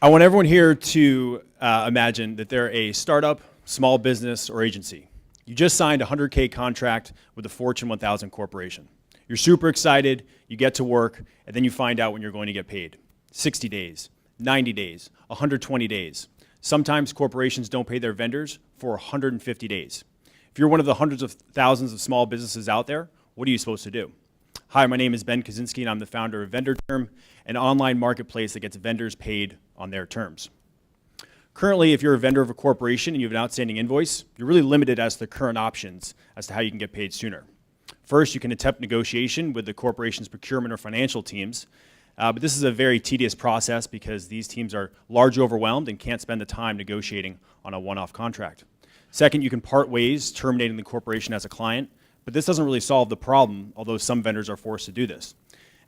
I want everyone here to imagine that they're a startup, small business, or agency. You just signed a 100K contract with a Fortune 1000 corporation. You're super excited, you get to work, and then you find out when you're going to get paid. 60 days, 90 days, 120 days. Sometimes corporations don't pay their vendors for 150 days. If you're one of the hundreds of thousands of small businesses out there, what are you supposed to do? Hi, my name is Ben Kaczynski, and I'm the founder of Vendorterm, an online marketplace that gets vendors paid on their terms. Currently, if you're a vendor of a corporation and you have an outstanding invoice, you're really limited as to the current options as to how you can get paid sooner. First, you can attempt negotiation with the corporation's procurement or financial teams, but this is a very tedious process because these teams are largely overwhelmed and can't spend the time negotiating on a one-off contract. Second, you can part ways, terminating the corporation as a client, but this doesn't really solve the problem, although some vendors are forced to do this.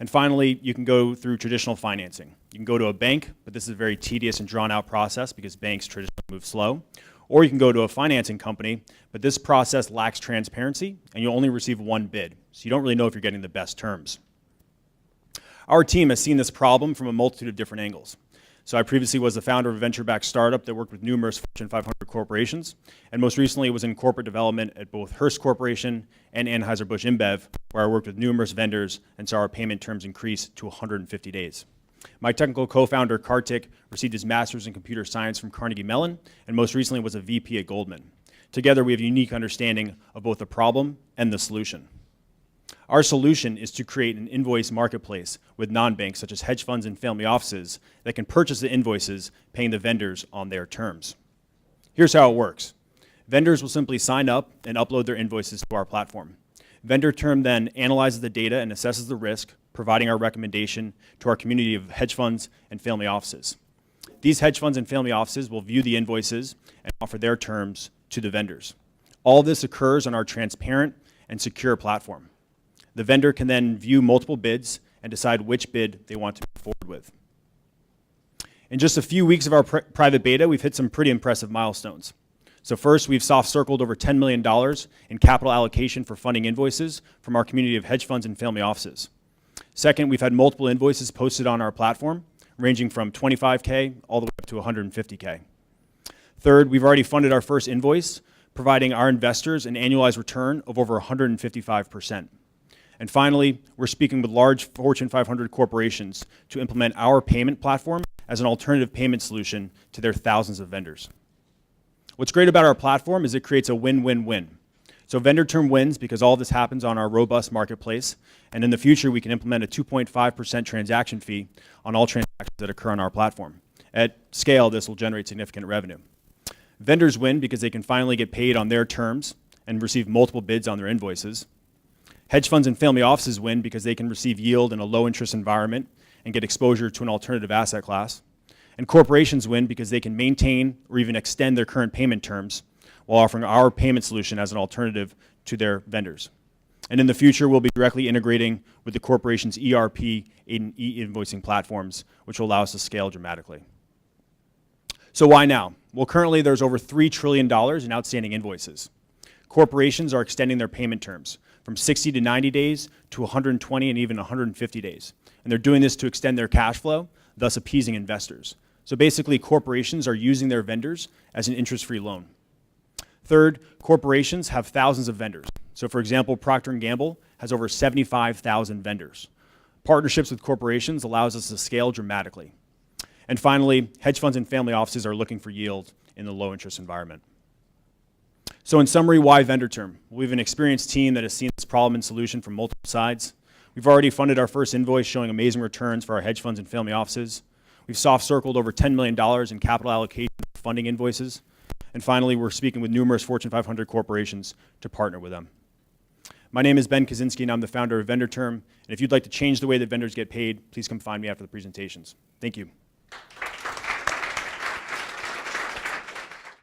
And finally, you can go through traditional financing. You can go to a bank, but this is a very tedious and drawn-out process because banks traditionally move slow. Or you can go to a financing company, but this process lacks transparency, and you'll only receive one bid, so you don't really know if you're getting the best terms. Our team has seen this problem from a multitude of different angles. So I previously was the founder of a venture-backed startup that worked with numerous Fortune 500 corporations, and most recently was in corporate development at both Hearst Corporation and Anheuser-Busch InBev, where I worked with numerous vendors and saw our payment terms increase to 150 days. My technical co-founder, Kartik, received his master's in computer science from Carnegie Mellon, and most recently was a VP at Goldman. Together, we have a unique understanding of both the problem and the solution. Our solution is to create an invoice marketplace with non-banks such as hedge funds and family offices that can purchase the invoices paying the vendors on their terms. Here's how it works. Vendors will simply sign up and upload their invoices to our platform. Vendorterm then analyzes the data and assesses the risk, providing our recommendation to our community of hedge funds and family offices. These hedge funds and family offices will view the invoices and offer their terms to the vendors. All of this occurs on our transparent and secure platform. The vendor can then view multiple bids and decide which bid they want to move forward with. In just a few weeks of our private beta, we've hit some pretty impressive milestones. So first, we've soft circled over $10 million in capital allocation for funding invoices from our community of hedge funds and family offices. Second, we've had multiple invoices posted on our platform, ranging from $25K all the way up to $150K. Third, we've already funded our first invoice, providing our investors an annualized return of over 155%. And finally, we're speaking with large Fortune 500 corporations to implement our payment platform as an alternative payment solution to their thousands of vendors. What's great about our platform is it creates a win-win-win. So Vendorterm wins because all of this happens on our robust marketplace, and in the future we can implement a 2.5% transaction fee on all transactions that occur on our platform. At scale, this will generate significant revenue. Vendors win because they can finally get paid on their terms and receive multiple bids on their invoices. Hedge funds and family offices win because they can receive yield in a low-interest environment and get exposure to an alternative asset class. And corporations win because they can maintain or even extend their current payment terms while offering our payment solution as an alternative to their vendors. And in the future, we'll be directly integrating with the corporation's ERP and e-invoicing platforms, which will allow us to scale dramatically. So why now? Well, currently there's over $3 trillion in outstanding invoices. Corporations are extending their payment terms from 60 to 90 days to 120 and even 150 days. And they're doing this to extend their cash flow, thus appeasing investors. So basically, corporations are using their vendors as an interest-free loan. Third, corporations have thousands of vendors. So for example, Procter & Gamble has over 75,000 vendors. Partnerships with corporations allows us to scale dramatically. And finally, hedge funds and family offices are looking for yield in the low-interest environment. So in summary, why Vendorterm? We have an experienced team that has seen this problem and solution from multiple sides. We've already funded our first invoice showing amazing returns for our hedge funds and family offices. We've soft circled over $10 million in capital allocation for funding invoices. And finally, we're speaking with numerous Fortune 500 corporations to partner with them. My name is Ben Kaczynski, and I'm the founder of Vendorterm. And if you'd like to change the way that vendors get paid, please come find me after the presentations. Thank you.